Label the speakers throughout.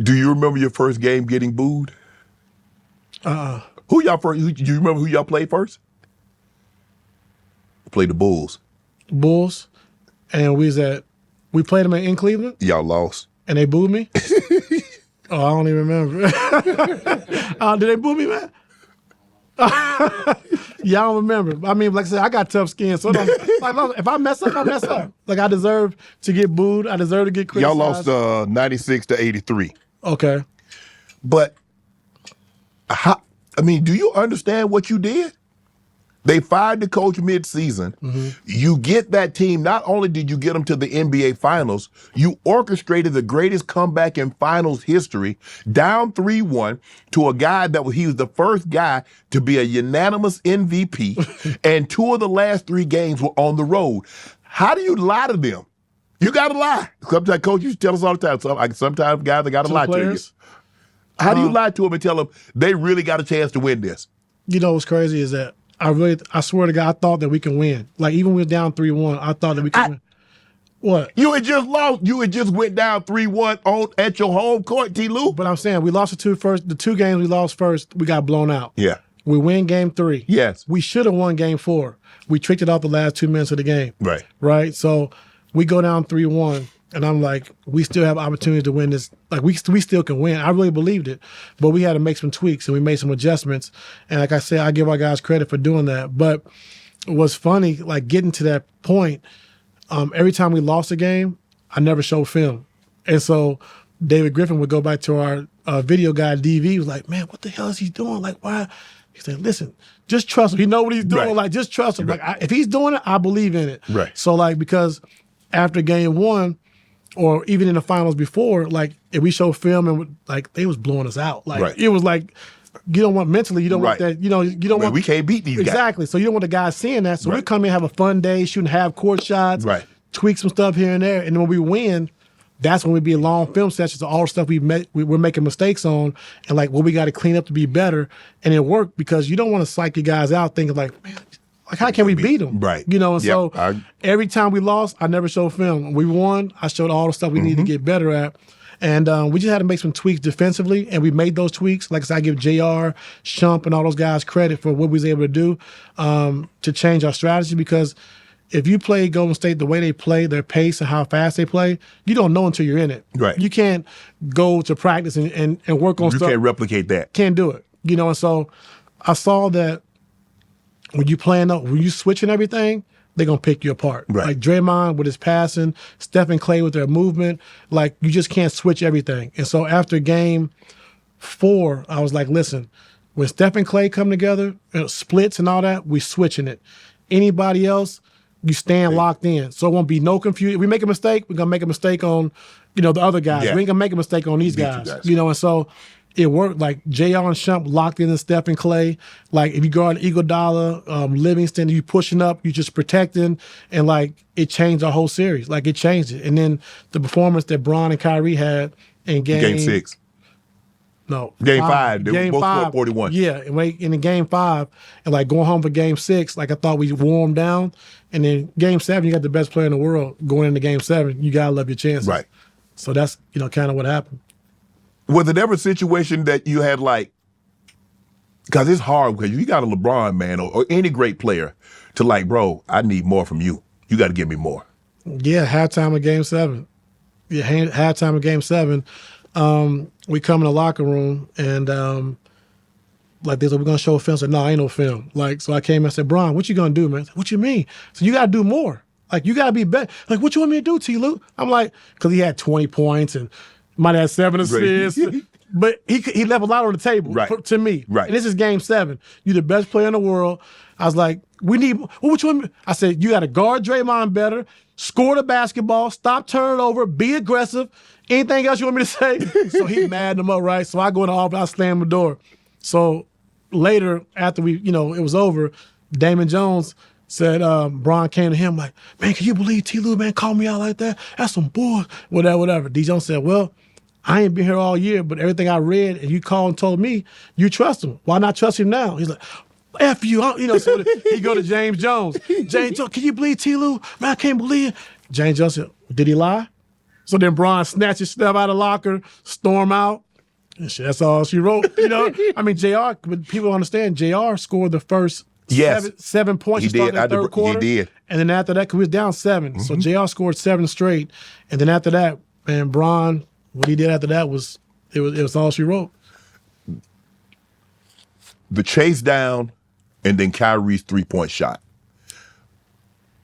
Speaker 1: Do you remember your first game getting booed? Who y'all first? Do you remember who y'all played first? Played the Bulls.
Speaker 2: Bulls, and we played them in Cleveland.
Speaker 1: Y'all lost.
Speaker 2: And they booed me? Oh, I don't even remember. Did they boo me, man? Yeah, I don't remember. I mean, like I said, I got tough skin, so if I mess up, I mess up. Like, I deserve to get booed. I deserve to get criticized.
Speaker 1: Y'all lost 96-83.
Speaker 2: Okay.
Speaker 1: But, do you understand what you did? They fired the coach mid-season. Mm-hmm. You get that team, not only did you get them to the NBA Finals, you orchestrated the greatest comeback in finals history, down 3-1 to a guy he was the first guy to be a unanimous MVP, and 2 of the last 3 games were on the road. How do you lie to them? You got to lie. Sometimes, coach, you tell us all the time, sometimes guys, they got to lie to you. How do you lie to them and tell them they really got a chance to win this?
Speaker 2: You know what's crazy is that I swear to God, I thought that we can win. Like, even when we were down 3-1, I thought that we could win. What?
Speaker 1: You had just lost. You had just went down 3-1 at your home court, T. Lue.
Speaker 2: But I'm saying, we lost the 2 games we lost first, we got blown out.
Speaker 1: Yeah.
Speaker 2: We win game 3.
Speaker 1: Yes.
Speaker 2: We should have won game 4. We tricked it off the last 2 minutes of the game.
Speaker 1: Right.
Speaker 2: Right? So we go down 3-1. And I'm like, we still have opportunity to win this. Like, we still can win. I really believed it. But we had to make some tweaks, and we made some adjustments. And like I said, I give our guys credit for doing that. But what's funny, like, getting to that point, every time we lost a game, I never showed film. And so David Griffin would go back to our video guy, DV. He was like, man, what the hell is he doing? Like, why? He said, listen, just trust him. He know what he's doing.
Speaker 1: Right.
Speaker 2: Like, just trust him.
Speaker 1: Right.
Speaker 2: Like, if he's doing it, I believe in it.
Speaker 1: Right.
Speaker 2: So, like, because after game 1, or even in the finals before, like, if we show film and like they was blowing us out. Like, right. It was like, you don't want mentally, you don't want that, you don't want.
Speaker 1: We can't beat these guys.
Speaker 2: Exactly. So you don't want the guys seeing that. So we come in, have a fun day, shooting half court shots, tweak some stuff here and there. And then when we win, that's when we be long film sessions of all the stuff we're making mistakes on and like what we got to clean up to be better. And it worked because you don't want to psych your guys out thinking like, man, like, how can we beat them?
Speaker 1: Right.
Speaker 2: You know, and so every time we lost, I never showed film. When we won, I showed all the stuff we need to get better at. And we just had to make some tweaks defensively, and we made those tweaks. Like I said, I give JR, Shump, and all those guys credit for what we was able to do to change our strategy because if you play Golden State the way they play, their pace and how fast they play, you don't know until you're in it.
Speaker 1: Right.
Speaker 2: You can't go to practice and work on stuff.
Speaker 1: You can't replicate that.
Speaker 2: Can't do it. You know, and so I saw that when you switching everything, they're going to pick you apart.
Speaker 1: Right.
Speaker 2: Like Draymond with his passing, Steph and Clay with their movement, like you just can't switch everything. And so after game 4, I was like, listen, when Steph and Clay come together, splits and all that, we switching it. Anybody else, you stand locked in. So it won't be no confusion. If we make a mistake, we're going to make a mistake on, the other guys.
Speaker 1: Yeah.
Speaker 2: We ain't going to make a mistake on these guys. And so it worked. Like JR and Shump locked in Steph and Clay. Like if you guard Iguodala, Livingston, you pushing up, you just protecting, and like it changed our whole series. Like it changed it. And then the performance that Bron and Kyrie had in game
Speaker 1: 6.
Speaker 2: No.
Speaker 1: Game 5. They
Speaker 2: Game
Speaker 1: both
Speaker 2: 5.
Speaker 1: scored 41.
Speaker 2: Yeah. And in the game 5, and like going home for game 6, like I thought we warmed down. And then game 7, you got the best player in the world going into game 7. You gotta love your chances.
Speaker 1: Right.
Speaker 2: So that's kind of what happened.
Speaker 1: Was it ever a situation that you had like, because it's hard because you got a LeBron, man, or any great player to like, bro, I need more from you. You got to give me more.
Speaker 2: Yeah, halftime of game 7. Yeah, halftime of game 7. We come in the locker room and like they said, we're going to show film. I said, no, ain't no film. Like, so I came and said, Bron, what you going to do, man? I said, what you mean? So you got to do more. Like, you got to be better. Like, what you want me to do, T. Lue? I'm like, because he had 20 points and might have 7 assists. But he left a lot on the table to me.
Speaker 1: Right.
Speaker 2: And this is game 7. You're the best player in the world. I was like, what you want me? I said, you got to guard Draymond better, score the basketball, stop turning over, be aggressive. Anything else you want me to say? So he maddened him up, right? So I go in the office, I slam the door. So later, after it was over, Damon Jones said, Bron came to him like, man, can you believe T. Lue, man, called me out like that? That's some bull, whatever. D. Jones said, well, I ain't been here all year, but everything I read and you called and told me, you trust him. Why not trust him now? He's like, F you. So he go to James Jones. James Jones, can you believe T. Lue? Man, I can't believe it. James Jones said, did he lie? So then Bron snatches Steph out of the locker, storm out. And shit, that's all she wrote. You know, I mean, JR, but people understand, JR scored the first seven points.
Speaker 1: He
Speaker 2: started
Speaker 1: did.
Speaker 2: in the third quarter.
Speaker 1: He did.
Speaker 2: And then after that, because we was down 7. So JR scored 7 straight. And then after that, man, Bron, what he did after that was all she wrote.
Speaker 1: The chase down and then Kyrie's 3-point shot.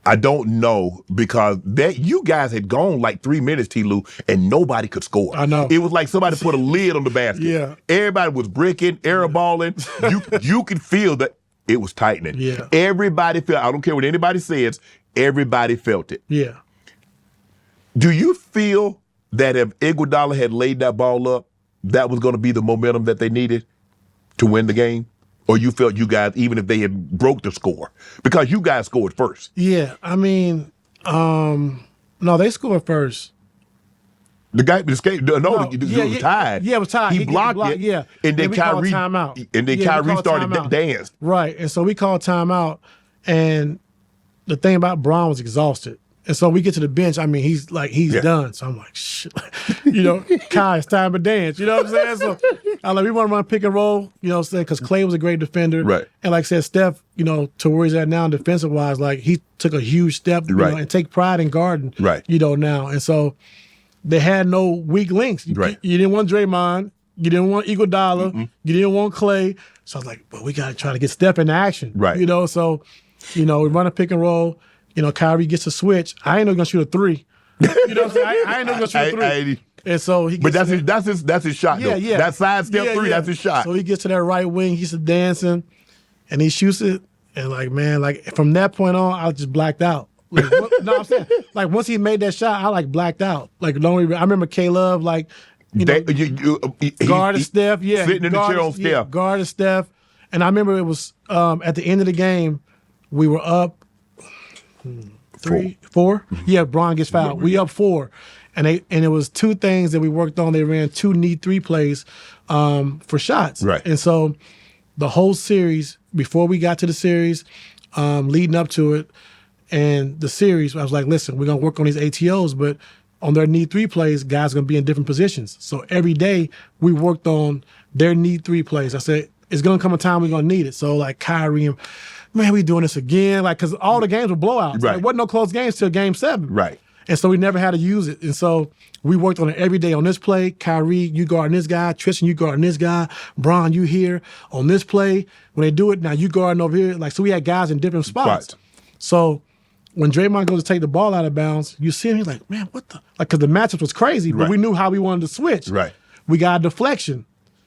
Speaker 1: I don't know because you guys had gone like 3 minutes, T. Lue, and nobody could score.
Speaker 2: I know.
Speaker 1: It was like somebody put a lid on the basket.
Speaker 2: Yeah.
Speaker 1: Everybody was bricking, airballing. You could feel that it was tightening.
Speaker 2: Yeah.
Speaker 1: Everybody felt, I don't care what anybody says, everybody felt it.
Speaker 2: Yeah.
Speaker 1: Do you feel that if Iguodala had laid that ball up, that was going to be the momentum that they needed to win the game? Or you felt you guys, even if they had broke the score, because you guys scored first.
Speaker 2: Yeah, I mean, no, they scored first.
Speaker 1: The guy escaped. It was tied.
Speaker 2: Yeah, it was tied.
Speaker 1: He blocked it.
Speaker 2: Yeah,
Speaker 1: and then Kyrie
Speaker 2: timeout.
Speaker 1: And then Kyrie started dance.
Speaker 2: Right, and so we called timeout. And the thing about Bron was exhausted. And so we get to the bench. I mean, he's done. So I'm like, shit. You know, Kai, it's time to dance. You know what I'm saying? So I'm like, we want to run pick and roll, you know what I'm saying? Because Clay was a great defender.
Speaker 1: Right.
Speaker 2: And like I said, Steph, you know, to where he's at now defensive wise, like he took a huge step, you know, and take pride in guarding, you know, now. And so they had no weak links. You didn't want Draymond. You didn't want Iguodala. You didn't want Clay. So I was like, but we got to try to get Steph in action. Right. You know, so, you know, we run a pick and roll. You know, Kyrie gets a switch. I ain't no gonna shoot a 3. You know what I'm saying? I ain't no gonna shoot a 3. And so he gets
Speaker 1: that's his shot though. Yeah. That side step 3, that's his shot.
Speaker 2: So he gets to that right wing, he's dancing, and he shoots it. And like, man, like from that point on, I just blacked out. Like, I'm saying? Like once he made that shot, I like blacked out. Like I remember K-Love, like, you know, guarded Steph. Yeah.
Speaker 1: Sitting in the chair on Steph.
Speaker 2: Yeah, guarded Steph. And I remember it was at the end of the game, we were up 4. Yeah, Bron gets fouled. We up 4. And it was 2 things that we worked on. They ran 2 need 3 plays for shots. Right. And so the whole series, before we got to the series, leading up to it, and the series, I was like, listen, we're gonna work on these ATOs, but on their need 3 plays, guys are gonna be in different positions. So every day we worked on their need 3 plays. I said, it's gonna come a time we're gonna need it. So like Kyrie, man, we doing this again. Like, because all the games were blowouts. Right. There wasn't no close games till game 7. Right. And so we never had to use it. And so we worked on it every day on this play. Kyrie, you guarding this guy. Tristan, you guarding this guy. Bron, you here. On this play, when they do it, now you guarding over here. Like, so we had guys in different spots. Right. So when Draymond goes to take the ball out of bounds, you see him, he's like, man, what the? Like, because the matchup was crazy, but we knew how we wanted to switch. Right. We got a deflection.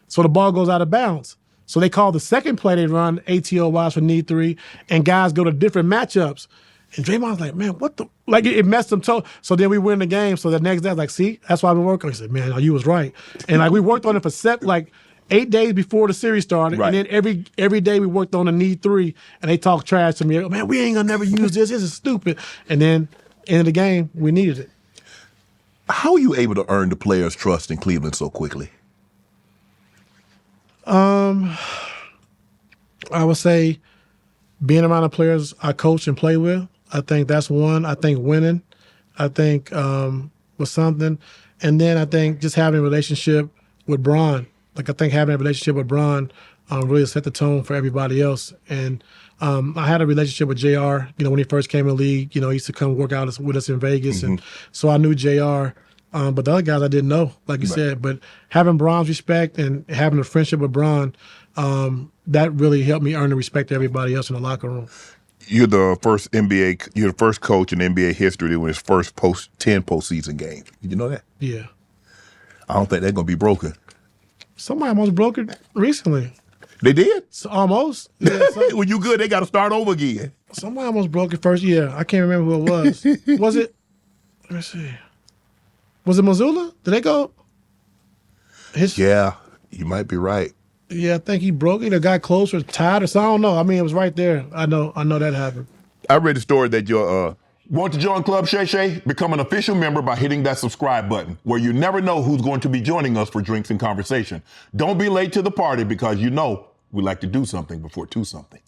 Speaker 2: So the ball goes out of bounds. So they call the second play they run ATO-wise for need 3, and guys go to different matchups. And Draymond's like, man, what the? Like, it messed them. So then we win the game. So the next day, I was like, see, that's why I've been working. He said, man, you was right. And like we worked on it for 8 days before the series started. Right. And then every day we worked on a need 3, and they talk trash to me. Man, we ain't gonna never use this. This is stupid. And then end of the game, we needed it.
Speaker 1: How are you able to earn the players' trust in Cleveland so quickly?
Speaker 2: I would say being around the players I coach and play with. I think that's one. I think winning, I think was something. And then I think just having a relationship with Bron. Like I think having a relationship with Bron really set the tone for everybody else. And I had a relationship with JR, you know, when he first came in the league. You know, he used to come work out with us in Vegas. And so I knew JR. But the other guys I didn't know, like you said. But having Bron's respect and having a friendship with Bron, that really helped me earn the respect of everybody else in the locker room.
Speaker 1: You're the first coach in NBA history to win his first 10 postseason games. Did you know that?
Speaker 2: Yeah.
Speaker 1: I don't think they're gonna be broken.
Speaker 2: Somebody almost broke it recently.
Speaker 1: They did?
Speaker 2: Almost. Yeah,
Speaker 1: when you good, they got to start over again.
Speaker 2: Somebody almost broke it first year. I can't remember who it was. Was it? Let me see. Was it Missoula? Did they go?
Speaker 1: Yeah, you might be right.
Speaker 2: Yeah, I think he broke it. A guy closer, tied or something. I don't know. I mean, it was right there. I know that happened.
Speaker 1: I read the story that you're want to join Club Shay Shay? Become an official member by hitting that subscribe button, where you never know who's going to be joining us for drinks and conversation. Don't be late to the party because you know we like to do something before 2 something.